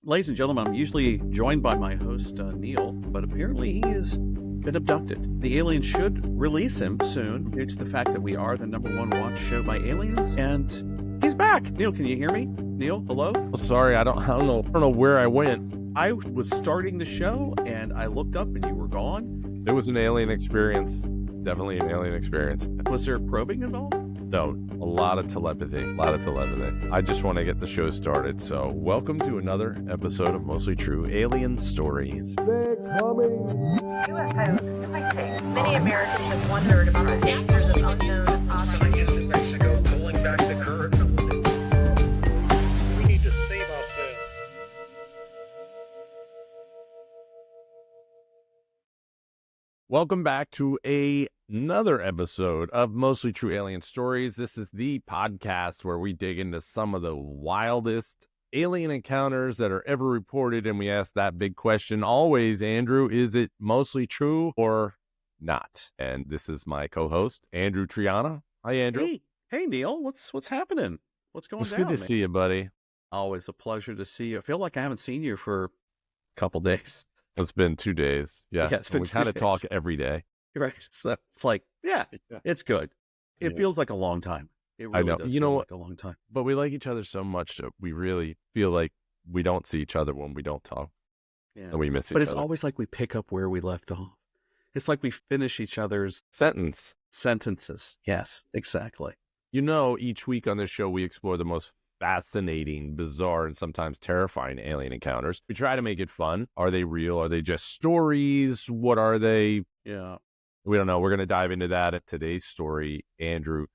Ladies and gentlemen, I'm usually joined by my host, Neal, but apparently he has been abducted. The aliens should release him soon due to the fact that we are the #1 watch show by aliens, and he's back. Neal, can you hear me? Neal, hello? Sorry, I don't know where I went. I was starting the show, and I looked up, and you were gone. It was an alien experience. Definitely an alien experience. Was there probing involved? No, a lot of telepathy. I just want to get the show started. So welcome to another episode of Mostly True Alien Stories. They're coming. UFO sightings. Many Americans have wondered about the dangers of unknown objects. Scientists in Mexico pulling back the curtain. We need to save ourselves. Welcome back to another episode of Mostly True Alien Stories. This is the podcast where we dig into some of the wildest alien encounters that are ever reported, and we ask that big question always, Andrew, is it mostly true or not? And this is my co-host, Andrew Triana. Hi, Andrew. Hey, Neal, what's happening? What's going It's down? good to see you, buddy. Always a pleasure to see you. I feel like I haven't seen you for a couple days. It's been 2 days. Yeah, it's been we 2 kind of days. talk every day. Right. So it's like, yeah, it's good. It Yeah. feels like a long time. It really I know. does You know feel what? like a long time. But we like each other so much that we really feel like we don't see each other when we don't talk, Yeah. and we miss each But it's other. always like we pick up where we left off. It's like we finish each other's Sentence. sentences. Yes, exactly. You know, each week on this show, we explore the most fascinating, bizarre, and sometimes terrifying alien encounters. We try to make it fun. Are they real? Are they just stories? What are they? Yeah. We don't know. We're going to dive into that at today's story, Andrew.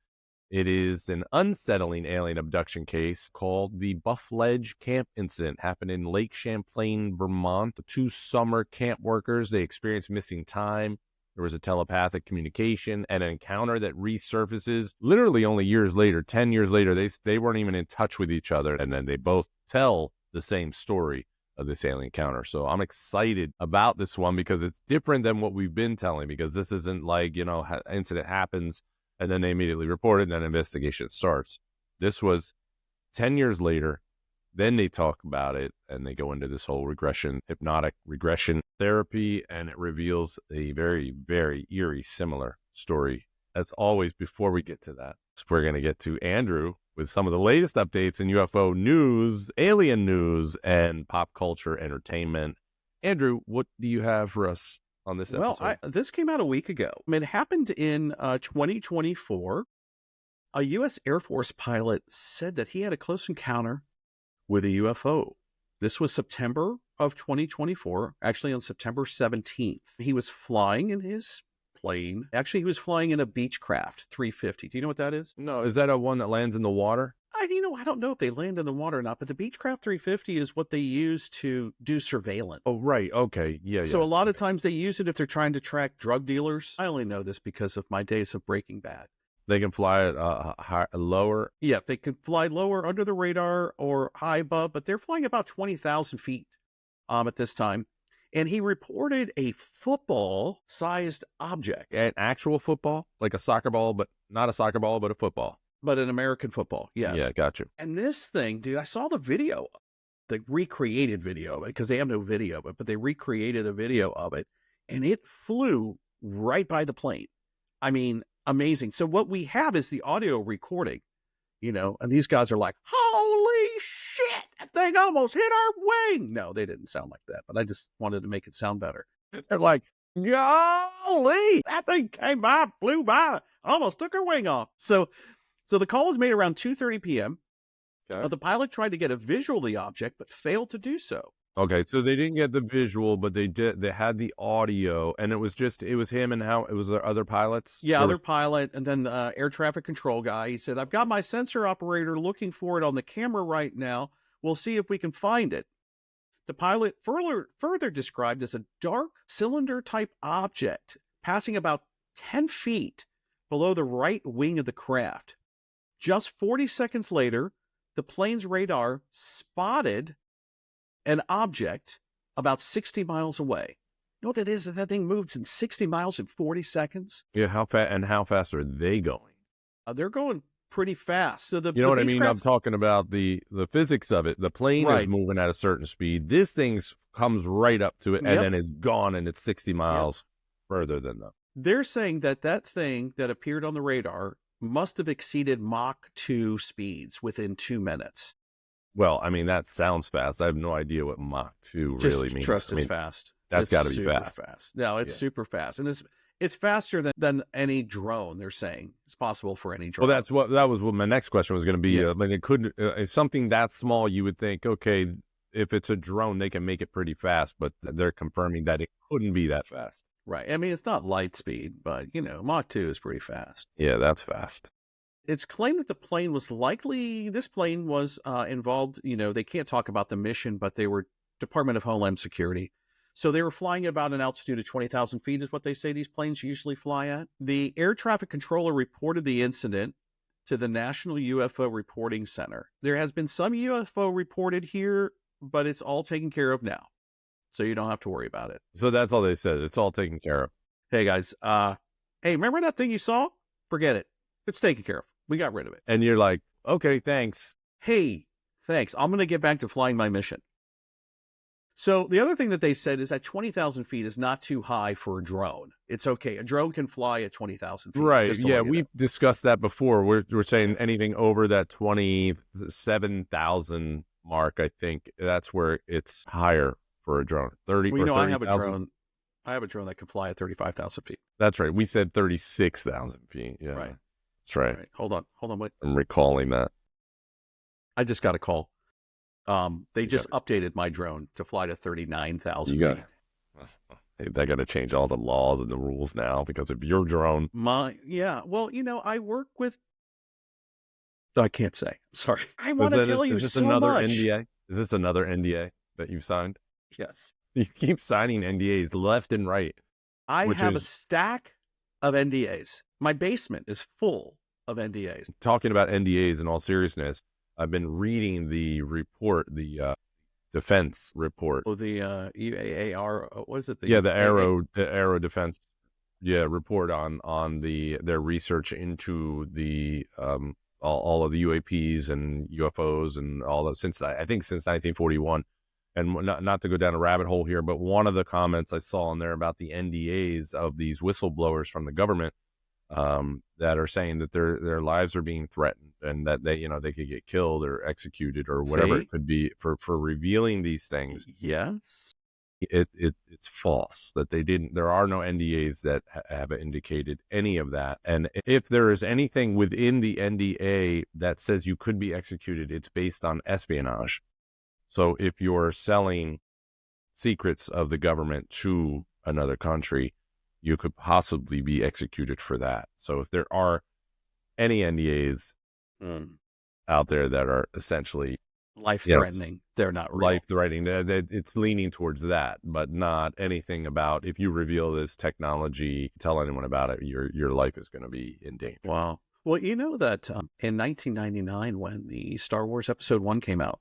It is an unsettling alien abduction case called the Buff Ledge Camp Incident. Happened in Lake Champlain, Vermont. The 2 summer camp workers, they experienced missing time. There was a telepathic communication and an encounter that resurfaces literally only years later, 10 years later. They weren't even in touch with each other. And then they both tell the same story of this alien encounter. So I'm excited about this one because it's different than what we've been telling, because this isn't like, incident happens and then they immediately report it and then investigation starts. This was 10 years later. Then they talk about it and they go into this whole hypnotic regression therapy, and it reveals a very, very eerie, similar story. As always, before we get to that, we're going to get to Andrew with some of the latest updates in UFO news, alien news, and pop culture entertainment. Andrew, what do you have for us on this episode? Well, this came out a week ago. I mean, it happened in 2024. A U.S. Airforce pilot said that he had a close encounter with a UFO. This was September of 2024, actually on September 17th. He was flying in his plane. Actually, he was flying in a Beechcraft 350. Do you know what that is? No, is that a one that lands in the water? I don't know if they land in the water or not, but the Beechcraft 350 is what they use to do surveillance. Oh, right. Okay. Yeah. So a lot of times they use it if they're trying to track drug dealers. I only know this because of my days of Breaking Bad. They can fly it lower. Yeah, they can fly lower under the radar or high above, but they're flying about 20,000 feet at this time. And he reported a football-sized object. An actual football, like a soccer ball, but not a soccer ball, but a football. But an American football, yes. Yeah, got you. And this thing, dude, I saw the video, the recreated video of it, because they have no video of it, but they recreated a video of it, and it flew right by the plane. I mean, amazing. So what we have is the audio recording, and these guys are like, holy shit, that thing almost hit our wing. No, they didn't sound like that, but I just wanted to make it sound better. They're like, golly, that thing came by, flew by, almost took our wing off. So the call was made around 2:30 p.m. okay. The pilot tried to get a visual of the object, but failed to do so. Okay, so they didn't get the visual, but they had the audio, and it was him and it was there other pilots? Yeah, other pilot, and then the air traffic control guy. He said, I've got my sensor operator looking for it on the camera right now. We'll see if we can find it. The pilot further described as a dark cylinder-type object passing about 10 feet below the right wing of the craft. Just 40 seconds later, the plane's radar spotted an object about 60 miles away. You know what that is? That thing moves in 60 miles in 40 seconds. Yeah, how fast are they going? They're going pretty fast. So the You know what I mean? I'm Beechcraft- talking about the physics of it. The plane is Right. moving at a certain speed. This thing comes right up to it and Yep. then it's gone, and it's 60 miles further than that. They're saying that thing that appeared on the radar must have exceeded Mach 2 speeds within 2 minutes. Well, I mean, that sounds fast. I have no idea what Mach 2 Just really means. trust I mean, it's fast. that's It's gotta be super fast. No, it's Yeah. super fast. And it's faster than any drone, they're saying. It's possible for any drone. Well, that was what my next question was going to be. Yeah. I mean, it could something that small. You would think, okay, if it's a drone, they can make it pretty fast, but they're confirming that it couldn't be that fast. Right. I mean, it's not light speed, but, Mach 2 is pretty fast. Yeah, that's fast. It's claimed that the plane was this plane was involved, they can't talk about the mission, but they were Department of Homeland Security. So they were flying at about an altitude of 20,000 feet is what they say these planes usually fly at. The air traffic controller reported the incident to the National UFO Reporting Center. There has been some UFO reported here, but it's all taken care of now. So you don't have to worry about it. So that's all they said. It's all taken care of. Hey guys, hey, remember that thing you saw? Forget it. It's taken care of. We got rid of it. And you're like, okay, thanks. Hey, thanks. I'm going to get back to flying my mission. So the other thing that they said is that 20,000 feet is not too high for a drone. It's okay. A drone can fly at 20,000 feet. Right. just to Yeah, let you we've know. discussed that before. We're saying anything over that 27,000 mark, I think that's where it's higher for a drone. 30 Well, or I have a 30,000. drone. I have a drone that can fly at 35,000 feet. That's right. We said 36,000 feet. Yeah. Right. That's right. All right. Hold on. Wait. I'm recalling that. I just got a call. They just updated my drone to fly to 39,000 You feet. They got to change all the laws and the rules now because of your drone. Well, I work with. I can't say. Sorry. I want to tell you is this so another much. NDA? Is this another NDA that you've signed? Yes. You keep signing NDAs left and right. I Which have a is- stack of NDAs. My basement is full of NDAs. Talking about NDAs in all seriousness, I've been reading the report, the defense report. Oh, the AARO, what is it? The AARO defense, report on their research into the all of the UAPs and UFOs and all of since 1941. And not to go down a rabbit hole here, but one of the comments I saw in there about the NDAs of these whistleblowers from the government that are saying that their lives are being threatened and that they could get killed or executed or whatever it could be for revealing these things. Yes. It's false that they didn't. There are no NDAs that have indicated any of that. And if there is anything within the NDA that says you could be executed, it's based on espionage. So if you're selling secrets of the government to another country, you could possibly be executed for that. So if there are any NDAs out there that are essentially Life-threatening, they're not real. life-threatening, it's leaning towards that, but not anything about if you reveal this technology, tell anyone about it, your life is going to be in danger. Wow. Well, you know that in 1999, when the Star Wars Episode 1 came out,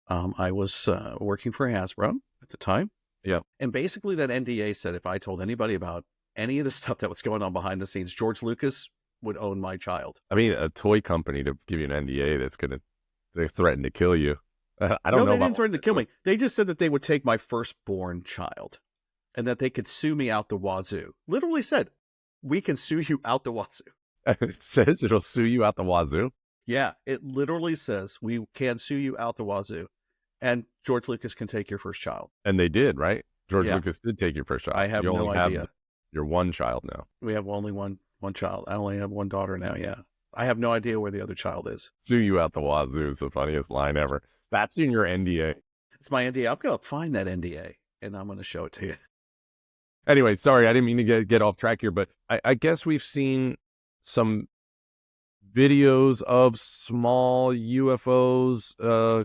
I was working for Hasbro at the time. Yeah. And basically that NDA said if I told anybody about any of the stuff that was going on behind the scenes, George Lucas would own my child. I mean, a toy company to give you an NDA they threaten to kill you. I don't know. They about didn't threaten to kill me. They just said that they would take my firstborn child and that they could sue me out the wazoo. Literally said, we can sue you out the wazoo. It says it'll sue you out the wazoo. Yeah, it literally says we can sue you out the wazoo, and George Lucas can take your first child. And they did, right? George Yeah. Lucas did take your first child. I have You no only idea. have your one child now. We have only one child. I only have one daughter now. Yeah, I have no idea where the other child is. Sue you out the wazoo is the funniest line ever. That's in your NDA. It's my NDA. I'm gonna find that NDA and I'm gonna show it to you. Anyway, sorry, I didn't mean to get off track here, but I guess we've seen some videos of small UFOs,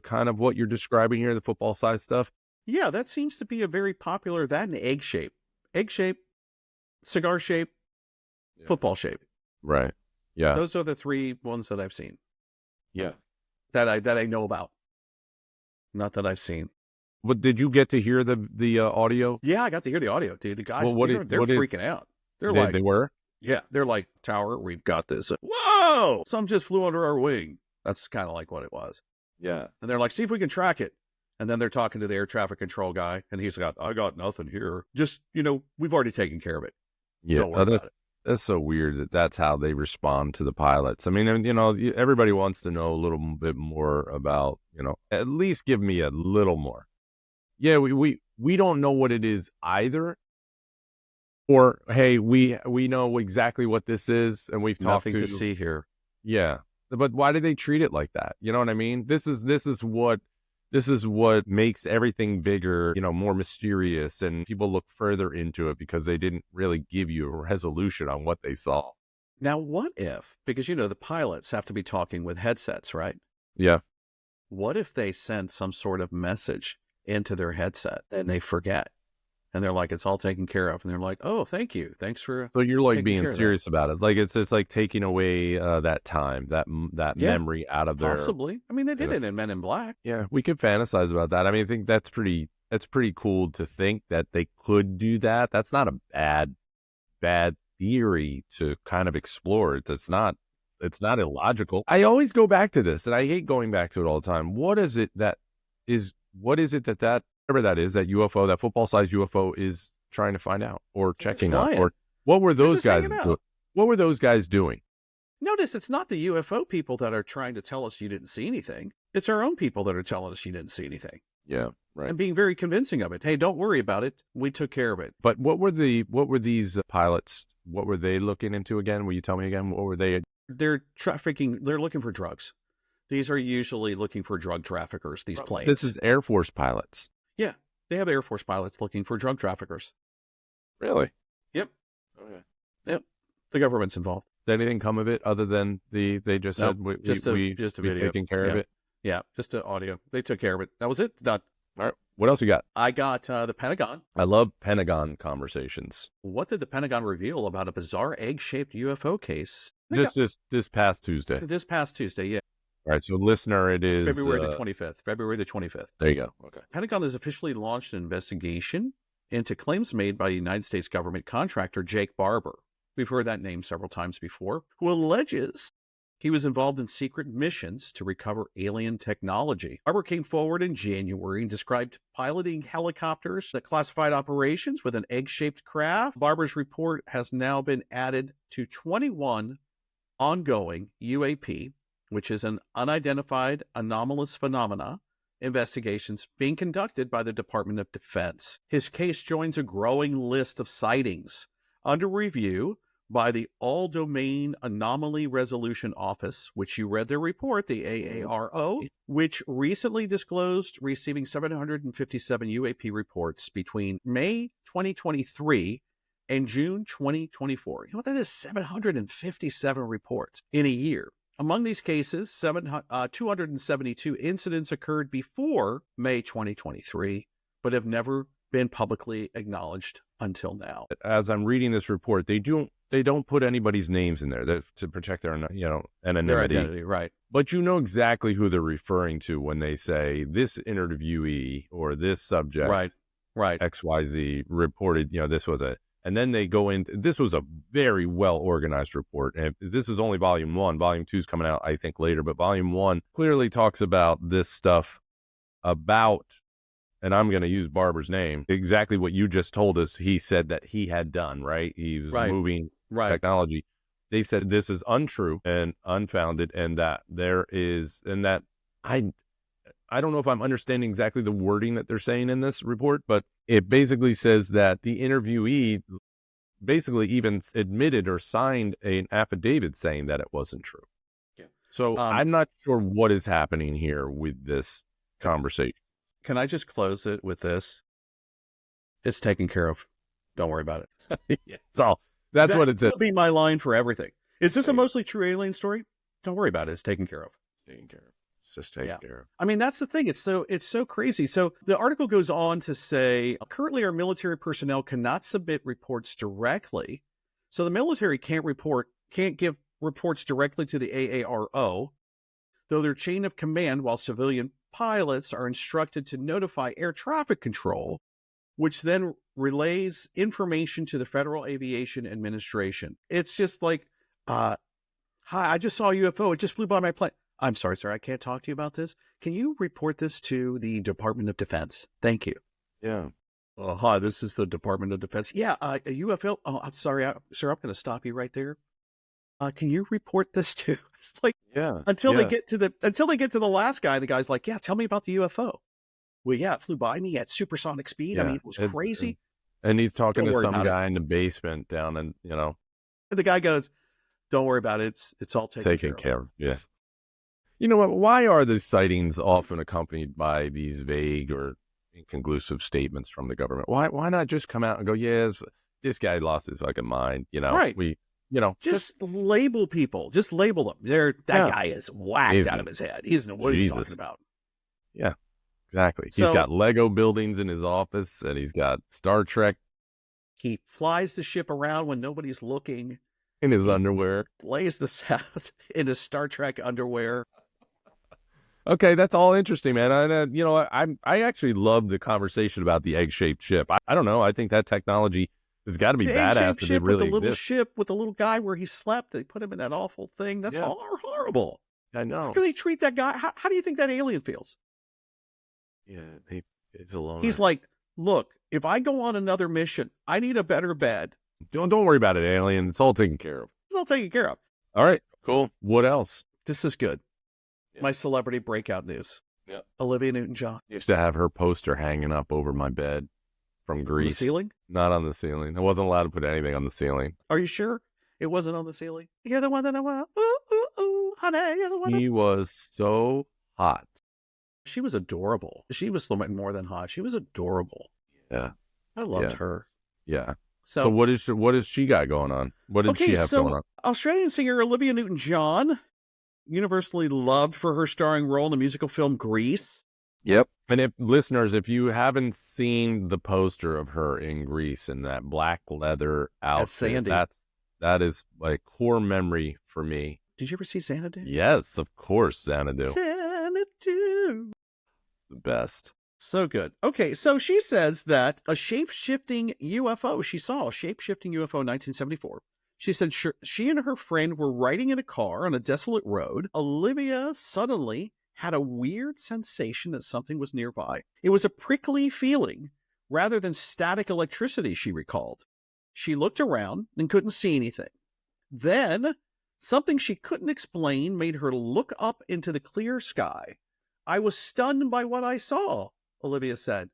kind of what you're describing here, the football size stuff. Yeah, that seems to be a very popular. That and egg shape, cigar shape, football shape. Right. Yeah. Those are the three ones that I've seen. Yeah. That I know about. Not that I've seen. But did you get to hear the audio? Yeah, I got to hear the audio, dude. The guys, Well, they're freaking out. They're like, They were? Yeah, they're like, tower, we've got this. Whoa! Some just flew under our wing. That's kind of like what it was. Yeah. And they're like, see if we can track it. And then they're talking to the air traffic control guy, and he's got, I got nothing here. Just, we've already taken care of it. Yeah. Don't worry about it. That's so weird that that's how they respond to the pilots. I mean, everybody wants to know a little bit more about, at least give me a little more. Yeah, we don't know what it is either. Or, hey, we know exactly what this is, and we've talked Nothing to see here. Yeah. But why do they treat it like that? You know what I mean? This is what makes everything bigger, more mysterious, and people look further into it because they didn't really give you a resolution on what they saw. Now, what if, because, the pilots have to be talking with headsets, right? Yeah. What if they send some sort of message into their headset and they forget? And they're like, it's all taken care of. And they're like, oh, thank you. Thanks for. So you're like taking being care of serious about it. Like it's like taking away that time, that Yeah, memory out of their. Possibly. I mean, they did it in Men in Black. Yeah, we could fantasize about that. I mean, I think that's pretty cool to think that they could do that. That's not a bad theory to kind of explore. It's not illogical. I always go back to this, and I hate going back to it all the time. What is it that whatever that is, that UFO, that football-sized UFO is trying to find out or checking out? Or what were those guys doing? What were those guys doing? Notice it's not the UFO people that are trying to tell us you didn't see anything. It's our own people that are telling us you didn't see anything. Yeah, right. And being very convincing of it. Hey, don't worry about it. We took care of it. But what were these pilots? What were they looking into again? Will you tell me again? What were they? They're trafficking. They're looking for drugs. These are usually looking for drug traffickers, these planes. This is Airforce pilots. Yeah, they have Airforce pilots looking for drug traffickers. Really? Yep. Okay. Yep. The government's involved. Did anything come of it other than they just said we've taken care of it? Yeah, just an audio. They took care of it. That was it. Done. All right. What else you got? I got the Pentagon. I love Pentagon conversations. What did the Pentagon reveal about a bizarre egg-shaped UFO case? Just this past Tuesday. This past Tuesday, yeah. All right, so listener, it is February the 25th. February the 25th. There you go. Okay. Pentagon has officially launched an investigation into claims made by the United States government contractor Jake Barber. We've heard that name several times before, who alleges he was involved in secret missions to recover alien technology. Barber came forward in January and described piloting helicopters that classified operations with an egg-shaped craft. Barber's report has now been added to 21 ongoing UAP, which is an unidentified anomalous phenomena, investigations being conducted by the Department of Defense. His case joins a growing list of sightings under review by the All-Domain Anomaly Resolution Office, which you read their report, the AARO, which recently disclosed receiving 757 UAP reports between May 2023 and June 2024. You know what that is? 757 reports in a year. Among these cases, 272 incidents occurred before May 2023, but have never been publicly acknowledged until now. As I'm reading this report, they don't put anybody's names in there to protect their anonymity. Their identity, right? But you know exactly who they're referring to when they say this interviewee or this subject, right, XYZ reported. This was and then they go into, this was a very well organized report. And this is only volume 1. Volume 2 is coming out, I think, later. But volume 1 clearly talks about this stuff about, and I'm going to use Barber's name, exactly what you just told us he said that he had done, right? He was moving technology. They said this is untrue and unfounded, and that there is, and that I don't know if I'm understanding exactly the wording that they're saying in this report, but it basically says that the interviewee basically even admitted or signed an affidavit saying that it wasn't true. Yeah. So I'm not sure what is happening here with this conversation. Can I just close it with this? It's taken care of. Don't worry about it. That's what it says. That'll be my line for everything. Is this a mostly true alien story? Don't worry about it. It's taken care of. Taken care of. It's just taken care of. I mean, that's the thing. It's so crazy. So the article goes on to say, currently our military personnel cannot submit reports directly. So the military can't give reports directly to the AARO, though their chain of command, while civilian pilots are instructed to notify air traffic control which then relays information to the Federal Aviation Administration. It's just like, hi, I just saw a UFO. It just flew by my plane. I'm sorry, sir. I can't talk to you about this. Can you report this to the Department of Defense? Thank you. Yeah. Hi, this is the Department of Defense. Yeah, a UFO. Oh, I'm sorry, sir. I'm going to stop you right there. Can you report this to? It's like, until they get to the last guy, the guy's like, yeah, tell me about the UFO. Well, yeah, it flew by me at supersonic speed. Yeah, I mean, it was crazy. And he's talking Don't to worry some about guy in the basement down in, And the guy goes, don't worry about it. It's all taken care of. Yeah. You know what? Why are the sightings often accompanied by these vague or inconclusive statements from the government? Why not just come out and go, yes, this guy lost his fucking mind. Right. Just label people. Just label them. That guy is whacked out of his head. He doesn't know what he's talking about. Yeah, exactly. So, he's got Lego buildings in his office, and he's got Star Trek. He flies the ship around when nobody's looking. In his underwear. Plays the sound in his Star Trek underwear. Okay, that's all interesting, man. I actually love the conversation about the egg-shaped ship. I don't know. I think that technology has got to be badass if it really exists. The little exists. ship with the little guy where he slept. They put him in that awful thing. That's all horrible. I know. How do they treat that guy? How do you think that alien feels? Yeah, he's alone. He's like, look, if I go on another mission, I need a better bed. Don't worry about it, alien. It's all taken care of. It's all taken care of. All right, cool. What else? This is good. Yeah. My celebrity breakout news. Yeah. Olivia Newton-John. Used to have her poster hanging up over my bed from Greece. On the ceiling? Not on the ceiling. I wasn't allowed to put anything on the ceiling. Are you sure it wasn't on the ceiling? You're the one that I want. Ooh, ooh, ooh, honey, you're the one. He was so hot. She was adorable. She was more than hot. She was adorable. Yeah. I loved her. Yeah. So what is she got going on? What did she have going on? Australian singer Olivia Newton-John, universally loved for her starring role in the musical film Grease. Yep. And if you haven't seen the poster of her in Grease in that black leather outfit, Sandy. that is like core memory for me. Did you ever see Xanadu? Yes, of course, Xanadu. Xanadu. The best. So good. Okay, so she says that a shape-shifting UFO, she saw a shape-shifting UFO in 1974. She said she and her friend were riding in a car on a desolate road. Olivia suddenly had a weird sensation that something was nearby. It was a prickly feeling rather than static electricity, she recalled. She looked around and couldn't see anything. Then, something she couldn't explain made her look up into the clear sky. I was stunned by what I saw, Olivia said.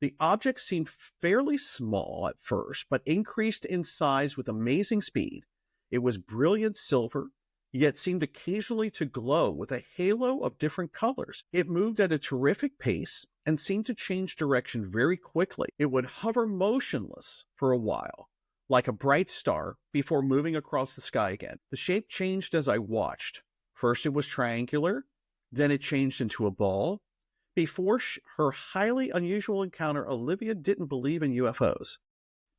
The object seemed fairly small at first, but increased in size with amazing speed. It was brilliant silver, yet seemed occasionally to glow with a halo of different colors. It moved at a terrific pace and seemed to change direction very quickly. It would hover motionless for a while, like a bright star, before moving across the sky again. The shape changed as I watched. First it was triangular, then it changed into a ball. Before her highly unusual encounter, Olivia didn't believe in UFOs,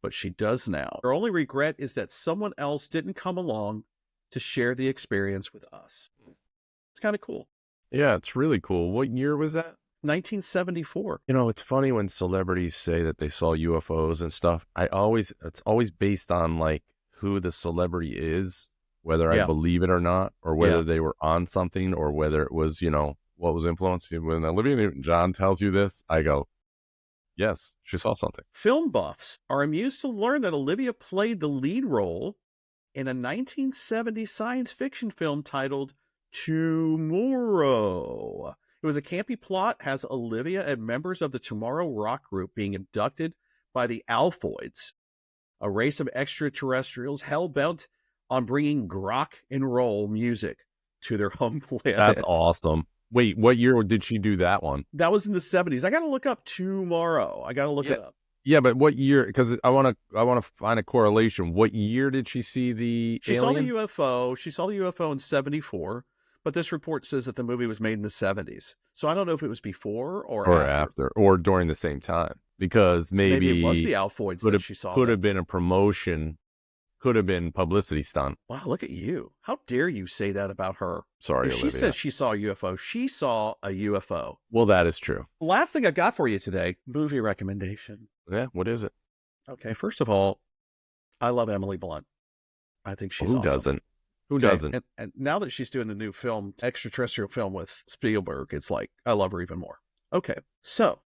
but she does now. Her only regret is that someone else didn't come along to share the experience with us. It's kind of cool. Yeah, it's really cool. What year was that? 1974. You know, it's funny when celebrities say that they saw UFOs and stuff. It's always based on like who the celebrity is, whether I believe it or not, or whether they were on something, or whether it was, what was influencing. When Olivia Newton-John tells you this, I go, yes, she saw something. Film buffs are amused to learn that Olivia played the lead role in a 1970 science fiction film titled Tomorrow. It was a campy plot, has Olivia and members of the Tomorrow rock group being abducted by the Alphoids, a race of extraterrestrials hell-bent on bringing rock and roll music to their home planet. That's awesome. Wait, what year did she do that one? That was in the 70s. I got to look up Tomorrow. I got to look it up. Yeah, but what year? Because I want to find a correlation. What year did she see the alien? Saw the UFO. She saw the UFO in 74, but this report says that the movie was made in the 70s. So I don't know if it was before or after, or during the same time. Because maybe it was the Alphoids that she saw. Could have been a promotion could have been publicity stunt. Wow, look at you. How dare you say that about her? Sorry, If she Olivia. says she saw a UFO, she saw a UFO. Well, that is true. Last thing I got for you today, movie recommendation. Yeah, what is it? Okay, first of all, I love Emily Blunt. I think she's Who awesome. doesn't? Who Okay, doesn't? And now that she's doing the new film, extraterrestrial film with Spielberg, it's like, I love her even more. Okay, so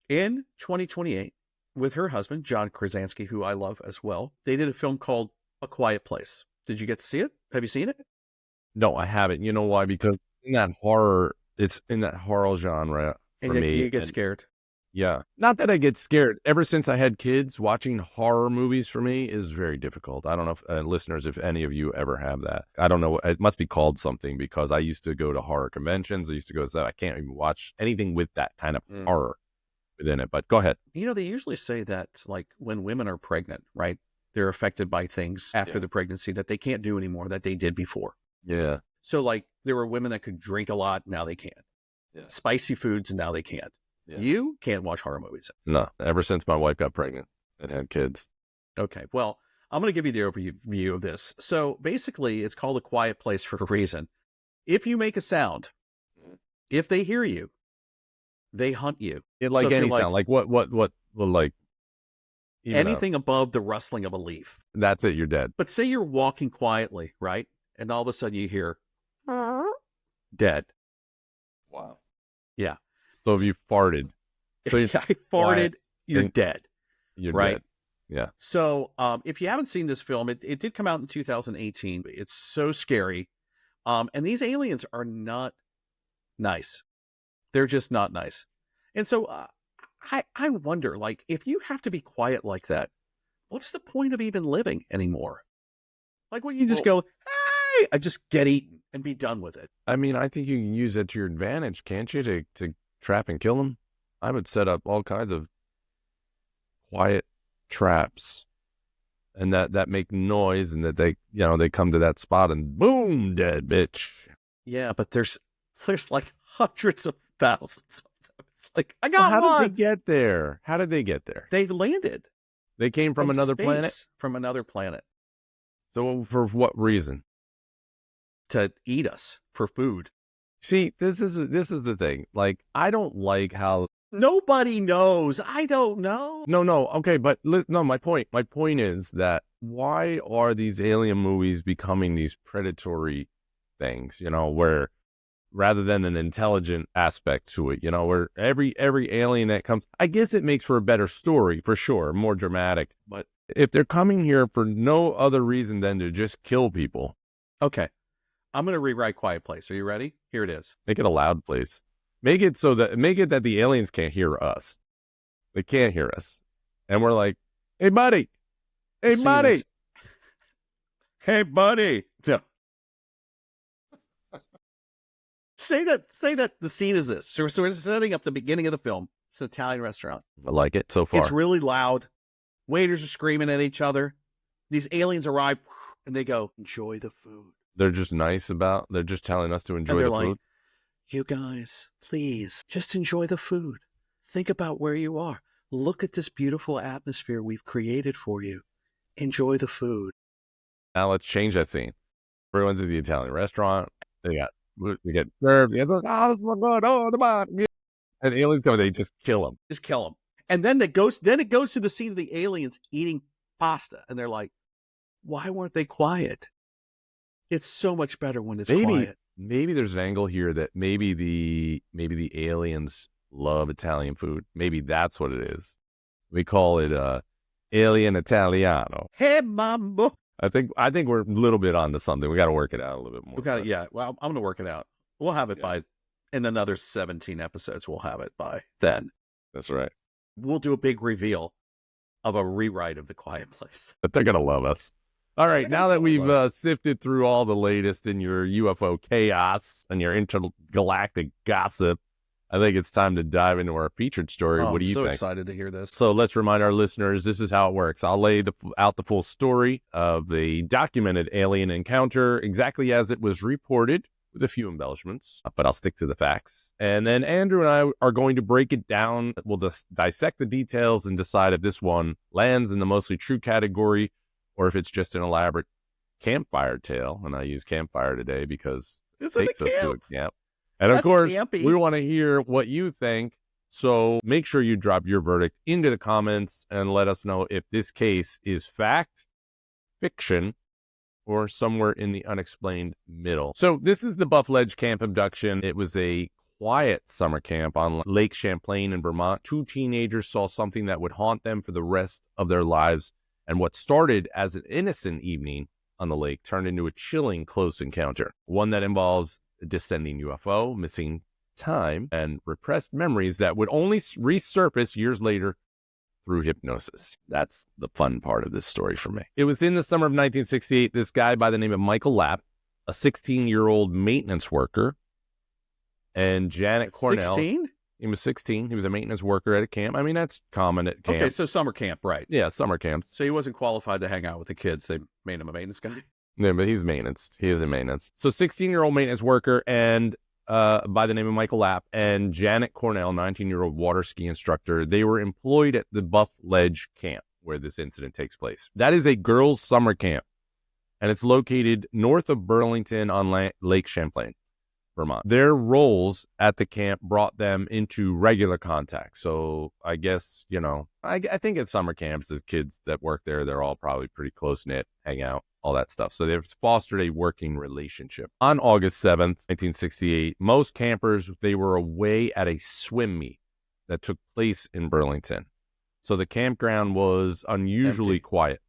in 2028, with her husband, John Krasinski, who I love as well, they did a film called A Quiet Place. Did you get to see it? Have you seen it? No, I haven't. You know why? Because in that horror, it's in that horror genre for And me. you get and- scared. Yeah. Not that I get scared. Ever since I had kids, watching horror movies for me is very difficult. I don't know if listeners, if any of you ever have that. I don't know. It must be called something because I used to go to horror conventions. I used to go to that. I can't even watch anything with that kind of horror within it. But go ahead. You know, they usually say that, like, when women are pregnant, right? They're affected by things after the pregnancy that they can't do anymore that they did before. Yeah. So, like, there were women that could drink a lot, now they can't. Yeah. Spicy foods, now they can't. Yeah. You can't watch horror movies. No, ever since my wife got pregnant and had kids. Okay, well, I'm going to give you the overview of this. So, basically, it's called A Quiet Place for a reason. If you make a sound, if they hear you, they hunt you. Like So if any you're sound. Like what, well, like even anything above the rustling of a leaf. that's it. You're dead. But say you're walking quietly, right? And all of a sudden you hear, dead. Wow. Yeah. So if you farted, so If you're I farted, you're and- dead. you're Right. dead. Yeah. So if you haven't seen this film, it did come out in 2018. It's so scary. And these aliens are not nice. They're just not nice. And so I wonder, like, if you have to be quiet like that, what's the point of even living anymore? Like when you just go, hey, I just get eaten and be done with it. I mean, I think you can use it to your advantage, can't you? To trap and kill them. I would set up all kinds of quiet traps, and that make noise, and that they come to that spot and boom, dead bitch. Yeah, but there's like hundreds of thousands of them. It's like, I Well, got how one. did they get there? How did they get there? They landed They came from another planet. space, from another planet So for what reason? to eat us for food. See, this is the thing. Like, I don't like how. Nobody knows. I don't know. No, okay, but no. My point is that why are these alien movies becoming these predatory things? Where rather than an intelligent aspect to it, where every alien that comes, I guess it makes for a better story for sure, more dramatic. But if they're coming here for no other reason than to just kill people, Okay. I'm going to rewrite Quiet Place. Are you ready? Here it is. make it a loud place. Make it that the aliens can't hear us. They can't hear us, and we're like, "Hey, buddy, hey, See buddy." this- Hey, buddy. No. Say that the scene is this. So we're setting up the beginning of the film. It's an Italian restaurant. I like it so far. It's really loud. Waiters are screaming at each other. These aliens arrive and they go, enjoy the food. They're just nice about. They're just telling us to enjoy And they're the like, food. you guys, please just enjoy the food. Think about where you are. Look at this beautiful atmosphere we've created for you. Enjoy the food. Now let's change that scene. Everyone's at the Italian restaurant. They get served. It's like, oh, this is so good. Oh, come on. And aliens come. They just kill them. Just kill them. And then it goes to the scene of the aliens eating pasta. And they're like, why weren't they quiet? It's so much better when it's quiet. Maybe there's an angle here that maybe the aliens love Italian food. Maybe that's what it is. We call it alien Italiano. Hey, mambo. I think we're a little bit onto something. We got to work it out a little bit more. We got it. Yeah. Well, I'm going to work it out. We'll have it in another 17 episodes. We'll have it by then. That's right. We'll do a big reveal of a rewrite of The Quiet Place. But they're going to love us. All right. Now that we've sifted through all the latest in your UFO chaos and your intergalactic gossip, I think it's time to dive into our featured story. What do you think? I'm so excited to hear this. So let's remind our listeners, this is how it works. I'll lay out the full story of the documented alien encounter exactly as it was reported, with a few embellishments, but I'll stick to the facts. And then Andrew and I are going to break it down. We'll dissect the details and decide if this one lands in the mostly true category or if it's just an elaborate campfire tale. And I use campfire today because it It's in takes a us to camp. a camp. And of That's course, campy. we want to hear what you think. So make sure you drop your verdict into the comments and let us know if this case is fact, fiction, or somewhere in the unexplained middle. So this is the Buff Ledge Camp Abduction. It was a quiet summer camp on Lake Champlain in Vermont. Two teenagers saw something that would haunt them for the rest of their lives. And what started as an innocent evening on the lake turned into a chilling close encounter. One that involves a descending UFO, missing time, and repressed memories that would only resurface years later through hypnosis. That's the fun part of this story for me. It was in the summer of 1968. This guy by the name of Michael Lapp, a 16-year-old maintenance worker, and Janet Cornell. 16? He was 16. He was a maintenance worker at a camp. I mean, that's common at camp. Okay, so summer camp, right. Yeah, summer camp. So he wasn't qualified to hang out with the kids. They made him a maintenance guy. Yeah, but he's maintenance. He is in maintenance. So 16-year-old maintenance worker and by the name of Michael Lapp and Janet Cornell, 19-year-old water ski instructor. They were employed at the Buff Ledge Camp where this incident takes place. That is a girls' summer camp, and it's located north of Burlington on Lake Champlain, Vermont. Their roles at the camp brought them into regular contact. So I guess, I think at summer camps, as kids that work there, they're all probably pretty close-knit, hang out, all that stuff. So they've fostered a working relationship. On August 7th, 1968, most campers, they were away at a swim meet that took place in Burlington. So the campground was unusually Empty. Quiet.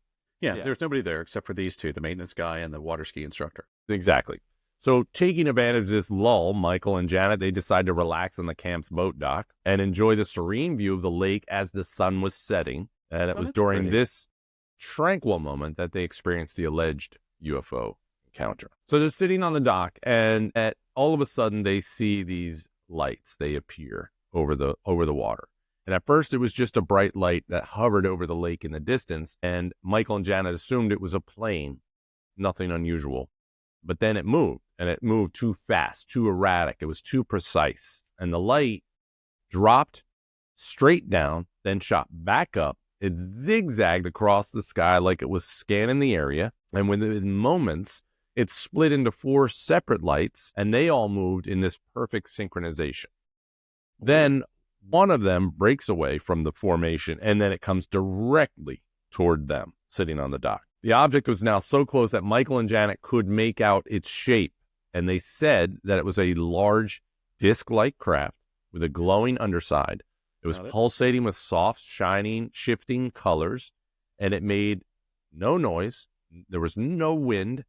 Yeah, there's nobody there except for these two, the maintenance guy and the water ski instructor. Exactly. So taking advantage of this lull, Michael and Janet, they decide to relax on the camp's boat dock and enjoy the serene view of the lake as the sun was setting. And it was that's during pretty. this tranquil moment that they experienced the alleged UFO encounter. So they're sitting on the dock, and all of a sudden they see these lights. They appear over the water. And at first it was just a bright light that hovered over the lake in the distance, and Michael and Janet assumed it was a plane, nothing unusual. But then it moved, and it moved too fast, too erratic. It was too precise. And the light dropped straight down, then shot back up. It zigzagged across the sky like it was scanning the area. And within moments, it split into 4 separate lights, and they all moved in this perfect synchronization. Then one of them breaks away from the formation, and then it comes directly toward them, sitting on the dock. The object was now so close that Michael and Janet could make out its shape, and they said that it was a large disc-like craft with a glowing underside. It was pulsating with soft, shining, shifting colors, and it made no noise. There was no wind,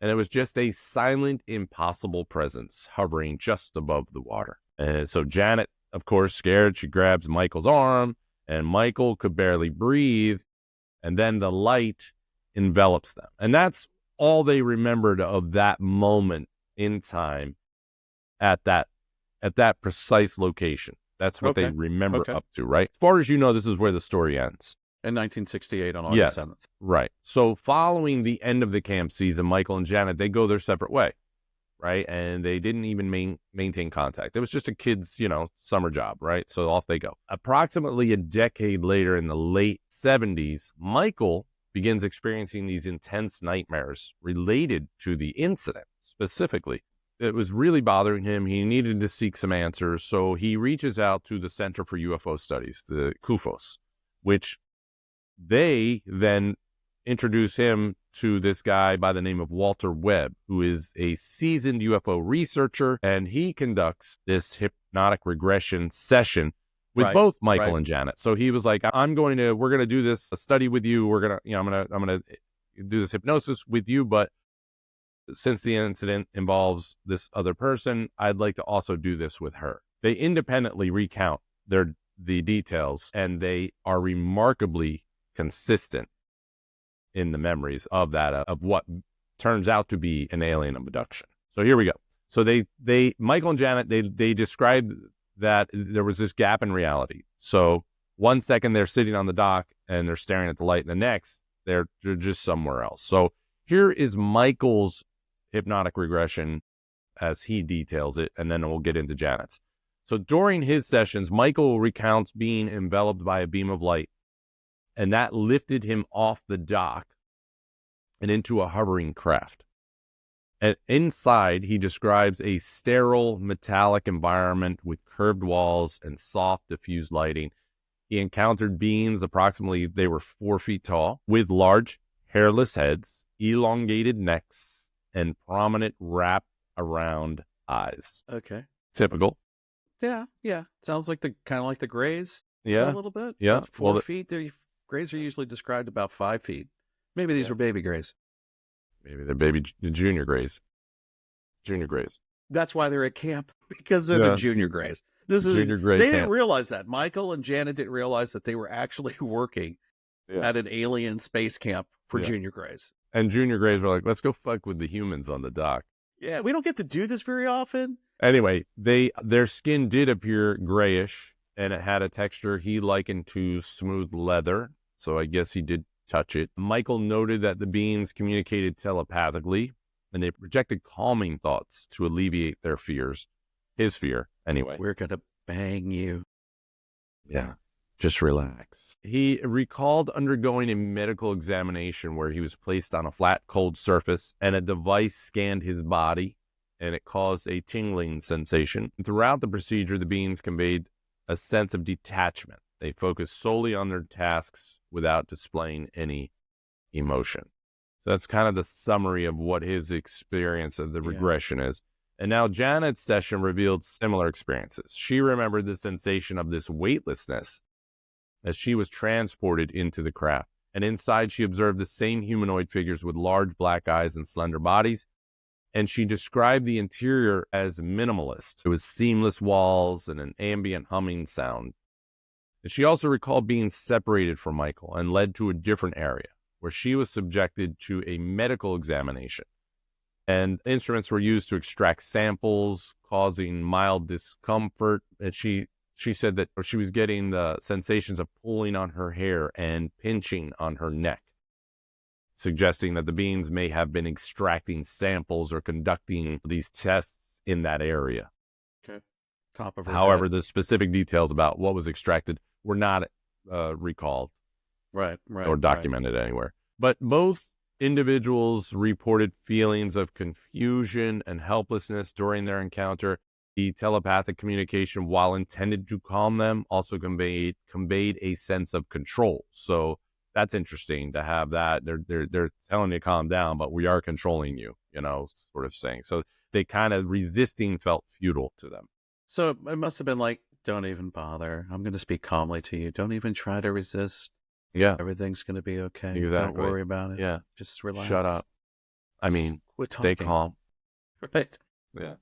and it was just a silent, impossible presence hovering just above the water. And so Janet, of course, scared, she grabs Michael's arm, and Michael could barely breathe, and then the light envelops them. And that's all they remembered of that moment in time at that precise location. That's what they remember up to, right? As far as you know, this is where the story ends. In 1968 on August 7th. Right. So following the end of the camp season, Michael and Janet, they go their separate way, right? And they didn't even maintain contact. It was just a kid's, summer job, right? So off they go. Approximately a decade later, in the late 70s, Michael begins experiencing these intense nightmares related to the incident specifically. It was really bothering him. He needed to seek some answers. So he reaches out to the Center for UFO Studies, the CUFOS, which they then introduce him to this guy by the name of Walter Webb, who is a seasoned UFO researcher, and he conducts this hypnotic regression session with both Michael and Janet. So he was like, we're going to do this study with you. I'm going to do this hypnosis with you, but since the incident involves this other person, I'd like to also do this with her. They independently recount the details, and they are remarkably consistent in the memories of what turns out to be an alien abduction. So here we go. So Michael and Janet, they described that there was this gap in reality. So 1 second they're sitting on the dock and they're staring at the light, and the next they're just somewhere else. So here is Michael's hypnotic regression as he details it, and then we'll get into Janet's. So during his sessions, Michael recounts being enveloped by a beam of light, and that lifted him off the dock and into a hovering craft. And inside, he describes a sterile, metallic environment with curved walls and soft, diffused lighting. He encountered beings approximately, they were 4 feet tall, with large, hairless heads, elongated necks, and prominent wrap-around eyes. Okay. Typical. Yeah. Sounds like kind of like the grays. Yeah. A little bit. Yeah. About 4 feet. The grays are usually described about 5 feet. Maybe these were baby grays. Maybe they're junior grays. Junior grays. That's why they're at camp, because they're the junior grays. Junior gray They camp. didn't realize that. Michael and Janet didn't realize that they were actually working at an alien space camp for junior grays. And junior grays were like, let's go fuck with the humans on the dock. Yeah, we don't get to do this very often. Anyway, their skin did appear grayish, and it had a texture he likened to smooth leather. So I guess he did touch it. Michael noted that the beings communicated telepathically, and they projected calming thoughts to alleviate their fears. His fear, anyway. We're going to bang you. Yeah, just relax. He recalled undergoing a medical examination where he was placed on a flat, cold surface, and a device scanned his body, and it caused a tingling sensation. Throughout the procedure, the beings conveyed a sense of detachment. They focused solely on their tasks without displaying any emotion. So that's kind of the summary of what his experience of the regression is. And now Janet's session revealed similar experiences. She remembered the sensation of this weightlessness as she was transported into the craft. And inside, she observed the same humanoid figures with large black eyes and slender bodies. And she described the interior as minimalist. It was seamless walls and an ambient humming sound. And she also recalled being separated from Michael and led to a different area where she was subjected to a medical examination. And instruments were used to extract samples, causing mild discomfort. And she said that she was getting the sensations of pulling on her hair and pinching on her neck, suggesting that the beings may have been extracting samples or conducting these tests in that area. Okay. Top of her However, head. the specific details about what was extracted were not recalled or documented anywhere. But both individuals reported feelings of confusion and helplessness during their encounter. The telepathic communication, while intended to calm them, also conveyed a sense of control. So that's interesting to have that. They're telling you to calm down, but we are controlling you, sort of saying. So they kind of resisting felt futile to them. So it must have been like, don't even bother. I'm going to speak calmly to you. Don't even try to resist. Yeah. Everything's going to be okay. Exactly. Don't worry about it. Yeah. Just relax. Shut up. I mean, stay calm. Right. Yeah.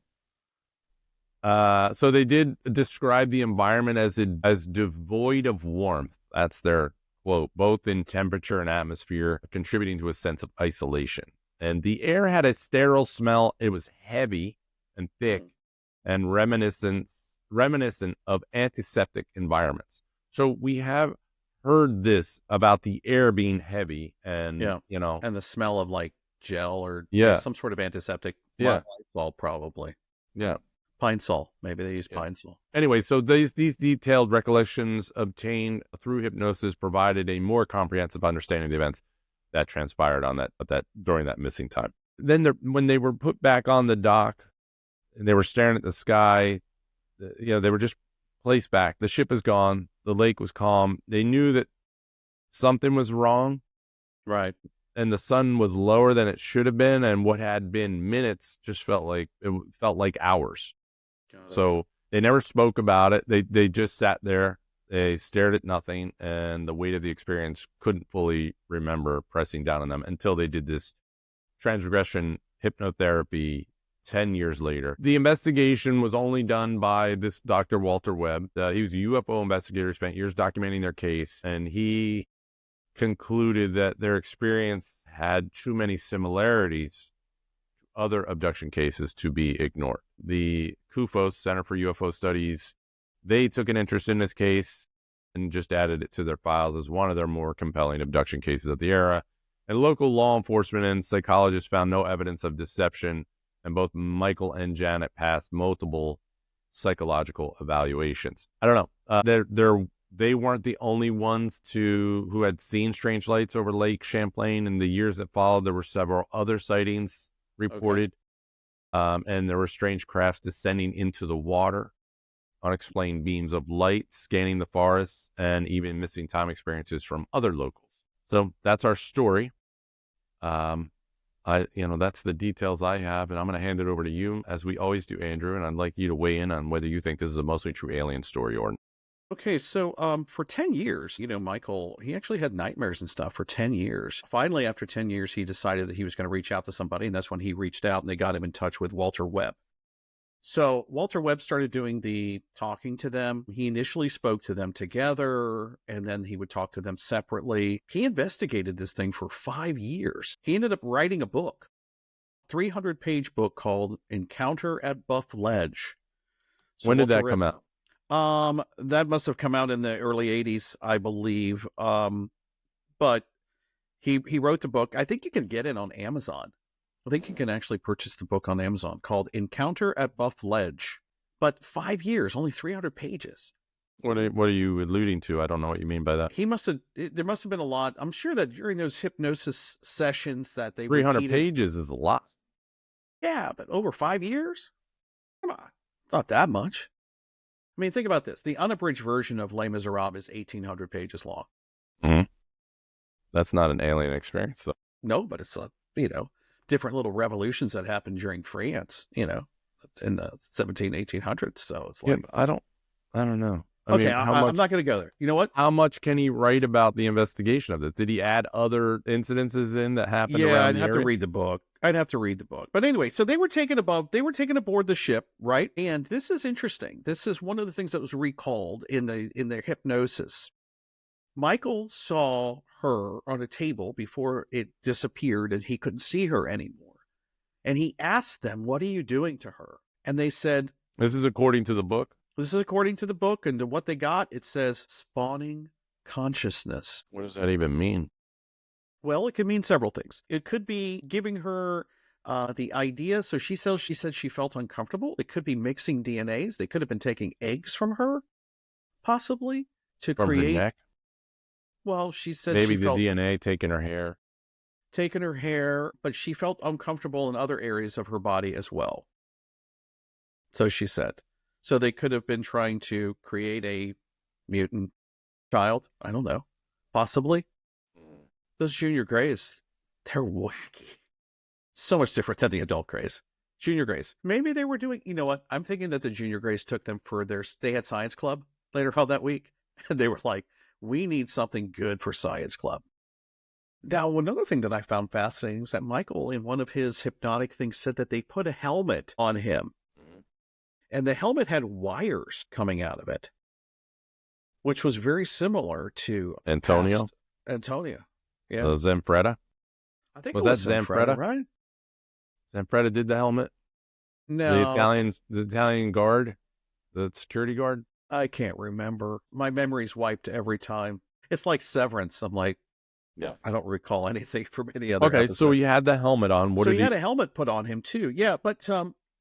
So they did describe the environment as devoid of warmth. That's their quote, both in temperature and atmosphere, contributing to a sense of isolation. And the air had a sterile smell. It was heavy and thick and reminiscent of antiseptic environments. So we have heard this about the air being heavy and, and the smell of like gel or some sort of antiseptic. Yeah. Salt, probably. Yeah. Pine sol. Maybe they use pine sol. Anyway, so these detailed recollections obtained through hypnosis provided a more comprehensive understanding of the events that transpired on that during that missing time. Then when they were put back on the dock and they were staring at the sky, they were just placed back. The ship is gone. The lake was calm. They knew that something was wrong. Right. And the sun was lower than it should have been. And what had been minutes just felt like hours. So they never spoke about it. They just sat there. They stared at nothing. And the weight of the experience couldn't fully remember pressing down on them until they did this transregression hypnotherapy 10 years later. The investigation was only done by this Dr. Walter Webb. He was a UFO investigator, spent years documenting their case, and he concluded that their experience had too many similarities to other abduction cases to be ignored. The CUFOS, Center for UFO Studies, they took an interest in this case and just added it to their files as one of their more compelling abduction cases of the era. And local law enforcement and psychologists found no evidence of deception, and both Michael and Janet passed multiple psychological evaluations. I don't know. There they weren't the only ones who had seen strange lights over Lake Champlain. In the years that followed, there were several other sightings reported. And there were strange crafts descending into the water, unexplained beams of light scanning the forests, and even missing time experiences from other locals. So that's our story. That's the details I have, and I'm going to hand it over to you, as we always do, Andrew, and I'd like you to weigh in on whether you think this is a mostly true alien story or not. Okay, so for 10 years, Michael, he actually had nightmares and stuff for 10 years. Finally, after 10 years, he decided that he was going to reach out to somebody, and that's when he reached out and they got him in touch with Walter Webb. So Walter Webb started doing the talking to them. He initially spoke to them together, and then he would talk to them separately. He investigated this thing for 5 years. He ended up writing a book, 300-page book called Encounter at Buff Ledge. So when did that come out? That must have come out in the early 80s, I believe. But he wrote the book. I think you can get it on Amazon. I think you can actually purchase the book on Amazon, called Encounter at Buff Ledge. But 5 years, only 300 pages. What are you alluding to? I don't know what you mean by that. There must have been a lot. I'm sure that during those hypnosis sessions that they 300 pages is a lot. Yeah, but over 5 years? Come on. It's not that much. I mean, think about this. The unabridged version of Les Miserables is 1,800 pages long. Mm-hmm. That's not an alien experience, though. No, but it's, different little revolutions that happened during France, in the 1800s. So it's like... Yeah, I don't know. I'm not going to go there. You know what? How much can he write about the investigation of this? Did he add other incidences in that happened around the area? I'd have to read the book. But anyway, so they were taken aboard the ship, right? And this is interesting. This is one of the things that was recalled in their hypnosis. Michael saw her on a table before it disappeared and he couldn't see her anymore. And he asked them, "What are you doing to her?" And they said... This is according to the book? This is according to the book, and to what they got, it says spawning consciousness. What does that even mean? Well, it could mean several things. It could be giving her the idea. So she said she felt uncomfortable. It could be mixing DNAs. They could have been taking eggs from her, possibly, to from create... her neck? Well, she said maybe she the felt... DNA taking her hair. Taking her hair, but she felt uncomfortable in other areas of her body as well. So she said. So they could have been trying to create a mutant child. I don't know. Possibly. Those junior greys, they're wacky. So much different than the adult greys. Junior greys. Maybe they were doing, you know what? I'm thinking that the junior greys took them for they had science club later on that week. And they were like, we need something good for science club. Now, another thing that I found fascinating was that Michael, in one of his hypnotic things, said that they put a helmet on him. And the helmet had wires coming out of it, which was very similar to Antonio. Yeah. Zanfretta? I think was it was that Zanfretta, right? Zanfretta did the helmet? No. The Italian guard? The security guard? I can't remember. My memory's wiped every time. It's like Severance. I'm like, yeah, I don't recall anything from any other Okay, episode. so he had the helmet on. He had a helmet put on him too. Yeah, but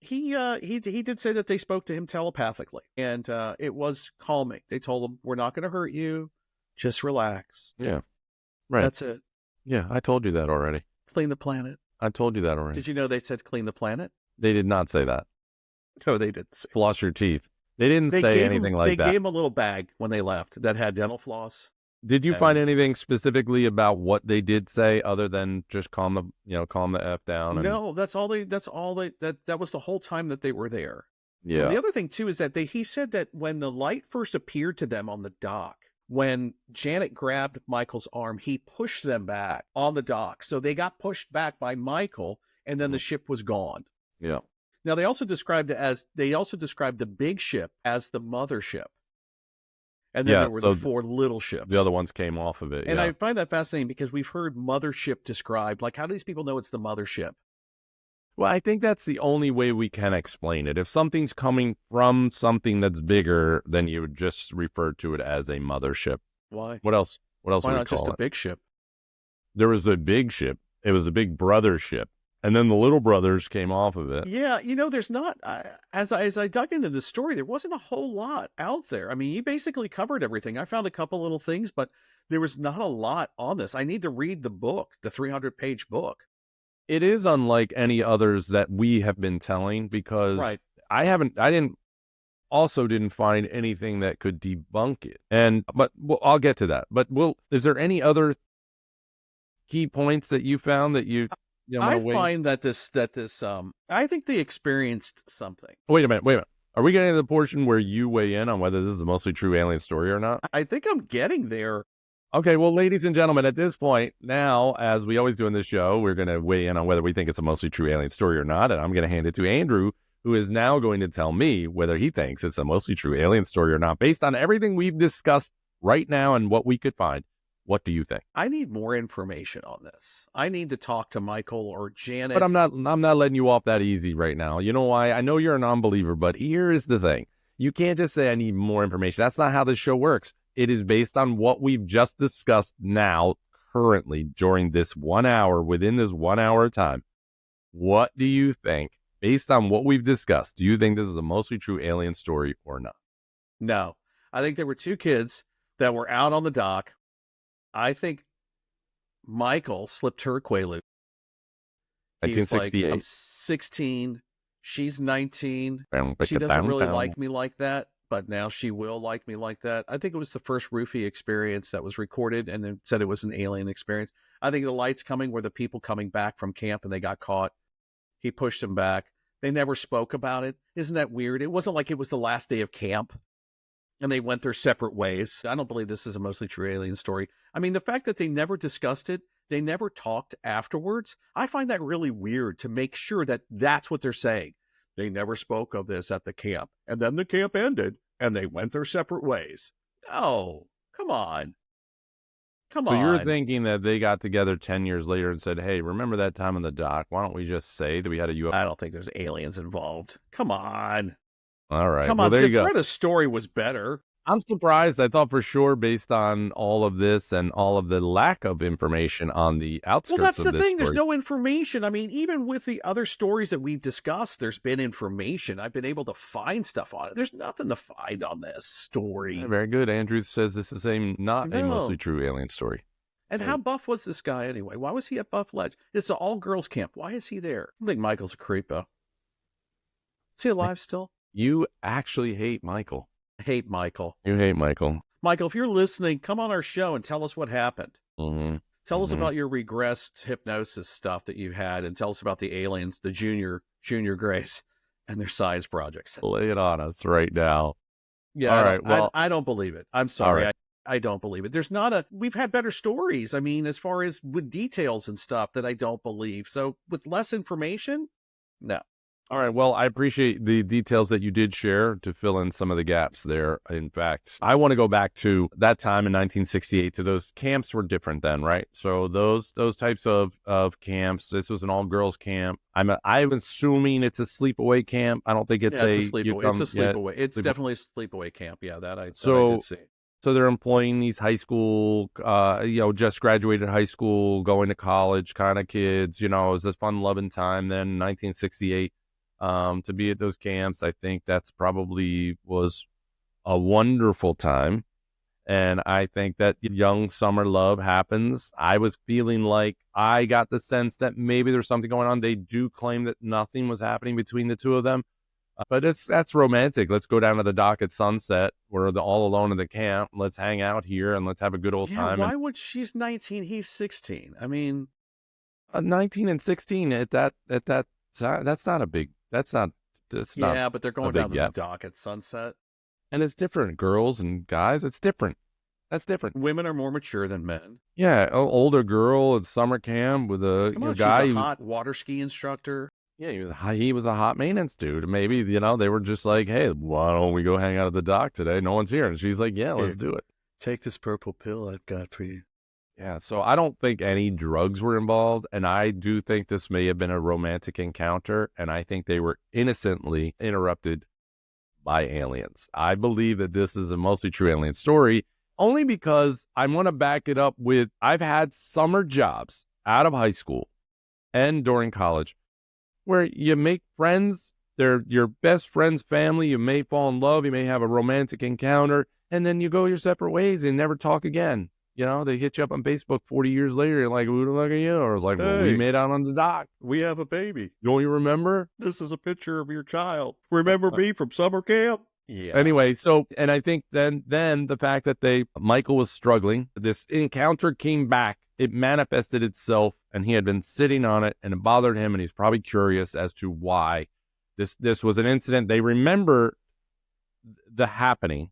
he did say that they spoke to him telepathically, and it was calming. They told him, "We're not going to hurt you. Just relax." Yeah, right. That's it. Yeah, I told you that already. Clean the planet. I told you that already. Did you know they said clean the planet? They did not say that. No, they didn't say. Floss your teeth. They didn't say anything like that. They gave him a little bag when they left that had dental floss. Did you find anything specifically about what they did say other than just calm the F down? No, that was the whole time that they were there. Yeah. And the other thing too is that he said that when the light first appeared to them on the dock, when Janet grabbed Michael's arm, he pushed them back on the dock. So they got pushed back by Michael, and then the ship was gone. Yeah. Now they also described the big ship as the mothership. And then there were the 4 little ships. The other ones came off of it. And I find that fascinating because we've heard mothership described. Like, how do these people know it's the mothership? Well, I think that's the only way we can explain it. If something's coming from something that's bigger, then you would just refer to it as a mothership. Why? What else? What else? Why would not we call just it? a big ship? There was a big ship. It was a big brother ship. And then the little brothers came off of it. Yeah, there's not, as I dug into the story, there wasn't a whole lot out there. I mean, you basically covered everything. I found a couple little things, but there was not a lot on this. I need to read the book, the 300-page book. It is unlike any others that we have been telling, because Right. I didn't find anything that could debunk it. But I'll get to that. But is there any other key points that you found that you I find that this I think they experienced something. Wait a minute. Are we getting to the portion where you weigh in on whether this is a mostly true alien story or not? I think I'm getting there. Okay, well, ladies and gentlemen, at this point, now, as we always do in this show, we're going to weigh in on whether we think it's a mostly true alien story or not, and I'm going to hand it to Andrew, who is now going to tell me whether he thinks it's a mostly true alien story or not, based on everything we've discussed right now and what we could find. What do you think? I need more information on this. I need to talk to Michael or Janet. But I'm not letting you off that easy right now. You know why? I know you're a non-believer, but here is the thing. You can't just say I need more information. That's not how this show works. It is based on what we've just discussed now, currently, during this 1 hour, within this 1 hour time. What do you think, based on what we've discussed, do you think this is a mostly true alien story or not? No. I think there were two kids that were out on the dock. I think Michael slipped her a Quaalude. He's 1968. like, I'm 16. She's 19. She doesn't really like me like that, but now she will like me like that. I think it was the first roofie experience that was recorded and then said it was an alien experience. I think the lights coming were the people coming back from camp and they got caught. He pushed them back. They never spoke about it. Isn't that weird? It wasn't like it was the last day of camp and they went their separate ways. I don't believe this is a mostly true alien story. I mean, the fact that they never discussed it, they never talked afterwards, I find that really weird, to make sure that that's what they're saying. They never spoke of this at the camp. And then the camp ended and they went their separate ways. Oh, come on. Come on. So you're thinking that they got together 10 years later and said, hey, remember that time on the dock? Why don't we just say that we had a UFO? I don't think there's aliens involved. Come on. All right. Come well, on. there you go. Freda's story was better. I'm surprised. I thought for sure, based on all of this and all of the lack of information on the outskirts Well, that's of the this thing. There's story. no information. I mean, even with the other stories that we've discussed, there's been information. I've been able to find stuff on it. There's nothing to find on this story. Yeah, very good. Andrew says this is not a mostly true alien story. And how buff was this guy anyway? Why was he at Buff Ledge? It's an all-girls camp. Why is he there? I think Michael's a creep, though. Is he alive still? You actually hate Michael. I hate Michael. You hate Michael. Michael, if you're listening, come on our show and tell us what happened. Mm-hmm. Tell us about your regressed hypnosis stuff that you've had, and tell us about the aliens, the junior Grace, and their science projects. Lay it on us right now. Yeah, all right. Well, I don't believe it. I'm sorry. Right. I don't believe it. We've had better stories. I mean, as far as with details and stuff that I don't believe. So with less information, no. All right. Well, I appreciate the details that you did share to fill in some of the gaps there. In fact, I want to go back to that time in 1968. To those camps were different then, right? So those types of camps. This was an all girls camp. I'm assuming it's a sleepaway camp. I don't think it's a sleepaway. It's a sleepaway. It's definitely a sleepaway camp. Yeah, that I did see. So they're employing these high school, just graduated high school, going to college kind of kids. It was a fun, loving time then in 1968. To be at those camps, I think that's probably was a wonderful time. And I think that young summer love happens. I was feeling like I got the sense that maybe there's something going on. They do claim that nothing was happening between the two of them. But that's romantic. Let's go down to the dock at sunset. We're all alone in the camp. Let's hang out here and let's have a good old time. Why would she's 19? He's 16. I mean, 19 and 16 at that that's not a big. Yeah, but they're going down to the dock at sunset. And it's different. Girls and guys, it's different. That's different. Women are more mature than men. Yeah, older girl at summer camp with a guy. She's a hot water ski instructor. Yeah, he was a hot maintenance dude. Maybe, they were just like, hey, why don't we go hang out at the dock today? No one's here. And she's like, yeah, let's do it. Take this purple pill I've got for you. Yeah, so I don't think any drugs were involved, and I do think this may have been a romantic encounter, and I think they were innocently interrupted by aliens. I believe that this is a mostly true alien story, only because I want to back it up with I've had summer jobs out of high school, and during college, where you make friends. They're your best friend's family. You may fall in love. You may have a romantic encounter, and then you go your separate ways and never talk again. You know, they hit you up on Facebook 40 years later. You're like, who the fuck are you? Or it's like, well, we Hey. made out on the dock. We have a baby. Don't you remember? This is a picture of your child. Remember me from summer camp? Yeah. Anyway, so, and I think then the fact that Michael was struggling, this encounter came back, it manifested itself, and he had been sitting on it, and it bothered him, and he's probably curious as to why this was an incident. They remember the happening.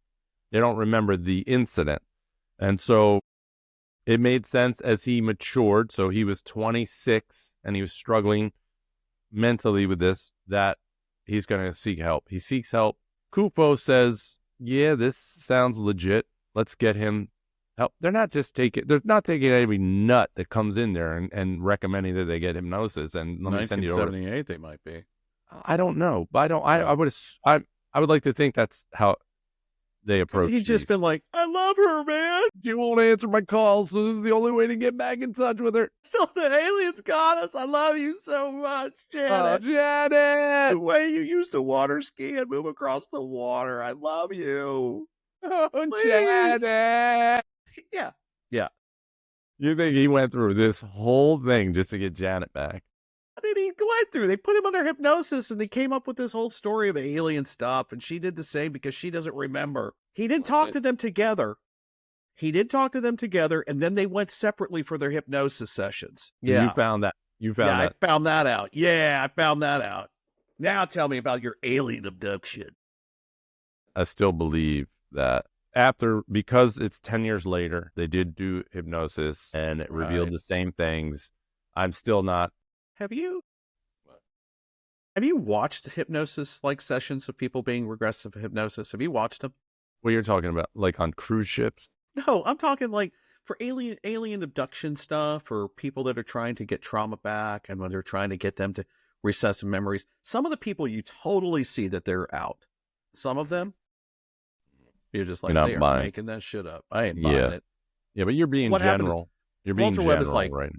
They don't remember the incident. And so it made sense as he matured. So he was 26 and he was struggling mentally with this, that he's going to seek help. He seeks help. Kufo says, yeah, this sounds legit. Let's get him help. They're not taking every nut that comes in there and recommending that they get hypnosis. And let me send you over. 1978 they might be. I don't know, but I would like to think that's how they approach. He's just been like, I love her, man. She won't answer my calls, so this is the only way to get back in touch with her. So the aliens got us. I love you so much, Janet. Janet! The way you used to water ski and move across the water. I love you. Oh, Please. Janet! Yeah. You think he went through this whole thing just to get Janet back? What did he go through? They put him under hypnosis and they came up with this whole story of alien stuff. And she did the same because she doesn't remember. He didn't talk to them together. And then they went separately for their hypnosis sessions. Yeah. You found that. I found that out. Yeah, I found that out. Now tell me about your alien abduction. I still believe that because it's 10 years later, they did do hypnosis and it revealed the same things. I'm still not. Have you watched hypnosis sessions of people being regressive hypnosis? Have you watched them? What you're talking about, like on cruise ships? No, I'm talking like for alien abduction stuff, or people that are trying to get trauma back, and when they're trying to get them to recess memories. Some of the people you totally see that they're out. Some of them, you're just like, they are making that shit up. I ain't buying it. Yeah, but you're being general. You're being Walter general, Webb is like, right?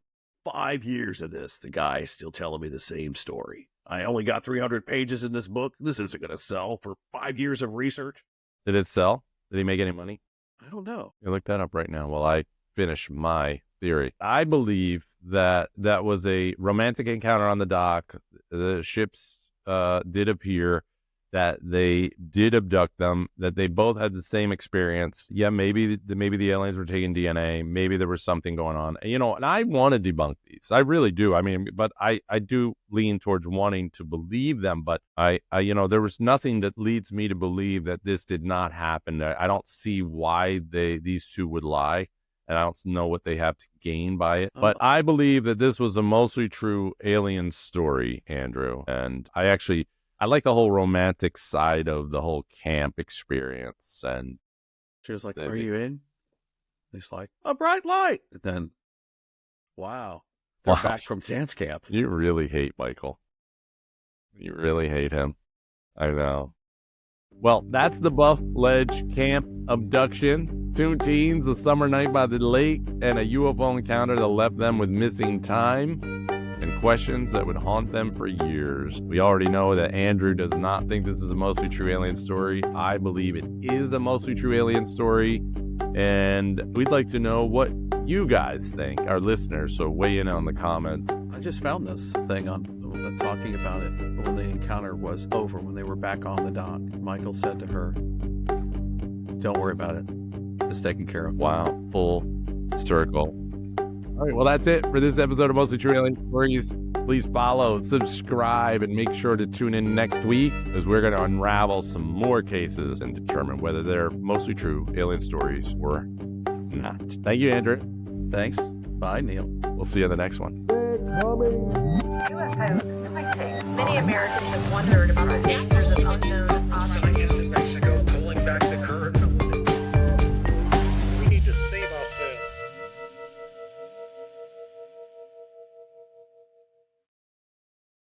5 years of this, the guy is still telling me the same story. I only got 300 pages in this book. This isn't going to sell for 5 years of research. Did it sell? Did he make any money? I don't know. You look that up right now while I finish my theory. I believe that was a romantic encounter on the dock. The ships did appear, that they did abduct them, that they both had the same experience. Yeah, maybe the aliens were taking DNA. Maybe there was something going on. And I want to debunk these. I really do. I mean, but I do lean towards wanting to believe them. But I there was nothing that leads me to believe that this did not happen. I don't see why these two would lie. And I don't know what they have to gain by it. But I believe that this was a mostly true alien story, Andrew. And I like the whole romantic side of the whole camp experience. And she was like, are you in? He's like, a bright light. And then, wow. They're back from dance camp. You really hate Michael. You really hate him. I know. Well, that's the Buff Ledge Camp Abduction. 2 teens, a summer night by the lake, and a UFO encounter that left them with missing time and questions that would haunt them for years. We already know that Andrew does not think this is a mostly true alien story. I believe it is a mostly true alien story, and we'd like to know what you guys think, our listeners, so weigh in on the comments. I just found this thing on talking about it when the encounter was over, when they were back on the dock. Michael said to her, don't worry about it. It's taken care of. Wow, full circle. All right, well, that's it for this episode of Mostly True Alien Stories. Please follow, subscribe, and make sure to tune in next week, as we're going to unravel some more cases and determine whether they're mostly true alien stories or not. Thank you, Andrew. Thanks. Bye, Neal. We'll see you in the next one. UFOs. I take. Many Americans have wondered about the dangers of unknown objects.